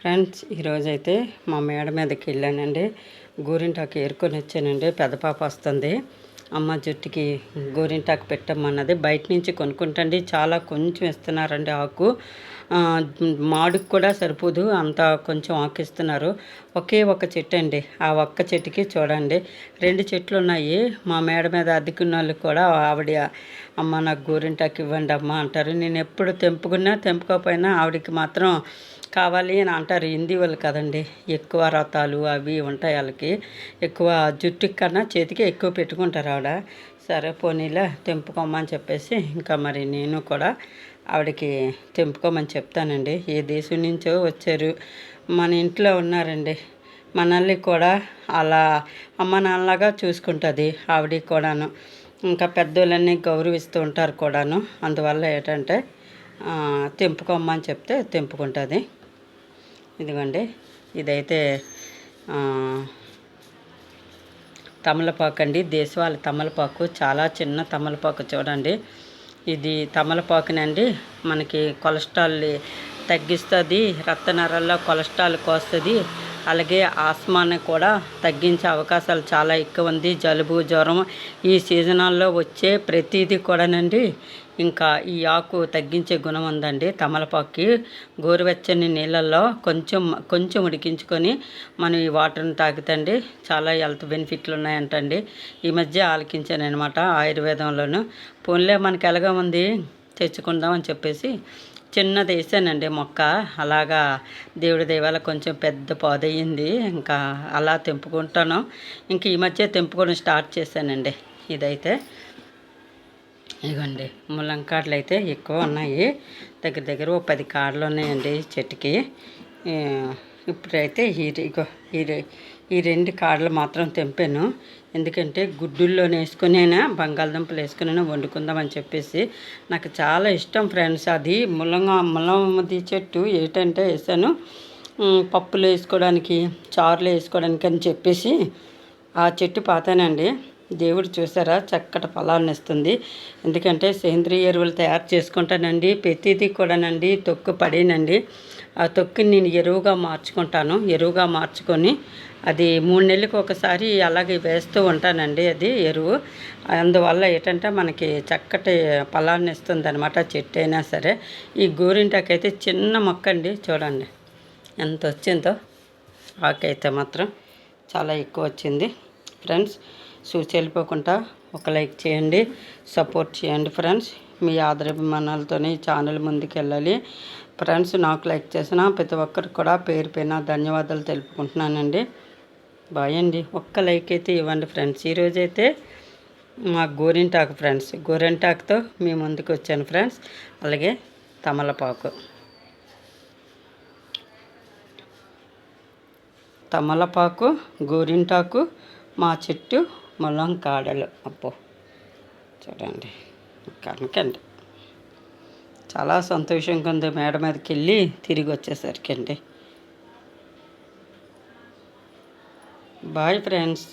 Friends, ఈరోజైతే మా మేడ మీదకి వెళ్ళానండి. గోరింటాకు ఏరుకొని వచ్చానండి. పెద్ద పాప వస్తుంది, అమ్మ జుట్టుకి గోరింటాకు పెట్టమ్మన్నది. బయట నుంచి కొనుక్కుంటండి, చాలా కొంచెం ఇస్తున్నారండి ఆకు. మాడుకు కూడా సరిపోదు, అంత కొంచెం ఆకు ఇస్తున్నారు. ఒకే ఒక చెట్టు అండి. ఆ ఒక్క చెట్టుకి చూడండి 2 చెట్లు ఉన్నాయి. మా మేడ మీద అద్దెకున్న వాళ్ళు కూడా ఆవిడ, అమ్మ నాకు గోరింటాకు ఇవ్వండి అమ్మ అంటారు. నేను ఎప్పుడు తెంపుకోకపోయినా ఆవిడకి మాత్రం కావాలి అని అంటారు. హిందీ వాళ్ళు కదండి, ఎక్కువ రథాలు అవి ఉంటాయి వాళ్ళకి. ఎక్కువ జుట్టుకి కన్నా చేతికి ఎక్కువ పెట్టుకుంటారు ఆవిడ. సరే పోనీలా తెంపుకోమని చెప్పేసి ఇంకా మరి నేను కూడా ఆవిడకి తెంపుకోమని చెప్తానండి. ఏ దేశం నుంచో వచ్చారు, మన ఇంట్లో ఉన్నారండి. మనల్ని కూడా అలా అమ్మ నాన్నలాగా చూసుకుంటుంది ఆవిడ కూడాను. ఇంకా పెద్దోళ్ళని గౌరవిస్తూ ఉంటారు కూడాను. అందువల్ల ఏంటంటే తెంపుకోమని చెప్తే తెంపుకుంటుంది. ఇదిగోండి, ఇదైతే తమలపాకు అండి, దేశవాళీ తమలపాకు. చాలా చిన్న తమలపాకు చూడండి. ఇది తమలపాకునండి మనకి కొలెస్ట్రాల్ తగ్గిస్తుంది, రక్తనాళాల్లో కొలెస్ట్రాల్ కోస్తుంది. అలాగే ఆస్మాని కూడా తగ్గించే అవకాశాలు చాలా ఎక్కువ ఉంది. జలుబు జ్వరం ఈ సీజనాల్లో వచ్చే ప్రతిదీ కూడానండి ఇంకా ఈ ఆకు తగ్గించే గుణం ఉందండి తమలపాకుకి. గోరువెచ్చని నీళ్ళల్లో కొంచెం ఉడికించుకొని మనం ఈ వాటర్ని తాగుతండి చాలా హెల్త్ బెనిఫిట్లు ఉన్నాయంటండి. ఈ మధ్య ఆలకించాను అనమాట ఆయుర్వేదంలోను. పోన్లే మనకి ఎలాగా ఉంది తెచ్చుకుందాం అని చెప్పేసి చిన్నది వేసానండి మొక్క. అలాగా దేవుడి దైవాల కొంచెం పెద్ద పాదయ్యింది. ఇంకా అలా తెంపుకుంటాను. ఇంక ఈ మధ్య తెంపుకోవడం స్టార్ట్ చేశానండి. ఇదైతే ఇవ్వండి, ముల్లంకాడలు అయితే ఎక్కువ ఉన్నాయి. దగ్గర ఓ 10 కాడలు ఉన్నాయండి చెట్టుకి. ఇప్పుడైతే ఈ 2 కాడలు మాత్రం తెంపాను. ఎందుకంటే గుడ్డుల్లో వేసుకునైనా బంగాళదుంపలు వేసుకునైనా వండుకుందామని చెప్పేసి. నాకు చాలా ఇష్టం ఫ్రెండ్స్ అది ముల్లమ్మది చెట్టు. ఏంటంటే వేసాను పప్పులు వేసుకోవడానికి, చారులు వేసుకోవడానికి అని చెప్పేసి ఆ చెట్టు పాతానండి. దేవుడు చూసారా చక్కటి ఫలాన్ని ఇస్తుంది. ఎందుకంటే సేంద్రియ ఎరువులు తయారు చేసుకుంటానండి. ప్రతిదీ కూడానండి తొక్కు పడేనండి. ఆ తొక్కుని నేను ఎరువుగా మార్చుకొని అది 3 నెలలకు ఒకసారి అలాగే వేస్తూ ఉంటానండి. అది ఎరువు. అందువల్ల ఏంటంటే మనకి చక్కటి ఫలాన్ని ఇస్తుంది అనమాట చెట్టు అయినా సరే. ఈ గోరింటాకు అయితే చిన్న మొక్క అండి, చూడండి ఎంత వచ్చిందో. ఆకైతే మాత్రం చాలా ఎక్కువ వచ్చింది ఫ్రెండ్స్. చూసి వెళ్ళిపోకుండా ఒక లైక్ చేయండి, సపోర్ట్ చేయండి ఫ్రెండ్స్. మీ ఆదరాభిమానాలతోనే ఈ ఛానల్ ముందుకు వెళ్ళాలి ఫ్రెండ్స్. నాకు లైక్ చేసిన ప్రతి ఒక్కరికి కూడా పేరు పైన ధన్యవాదాలు తెలుపుకుంటున్నానండి. బాయ్ అండి. ఒక్క లైక్ అయితే ఇవ్వండి ఫ్రెండ్స్. ఈరోజైతే మా గోరింటాకు ఫ్రెండ్స్, గోరింటాకుతో మీ ముందుకు వచ్చాను ఫ్రెండ్స్. అలాగే తమలపాకు, గోరింటాకు, మా చెట్టు ముల్లంకాడలు. అప్పో చూడండి, కనుకండి చాలా సంతోషంగా ఉంది మేడ మీదకి వెళ్ళి తిరిగి వచ్చేసరికి అండి. Bye friends.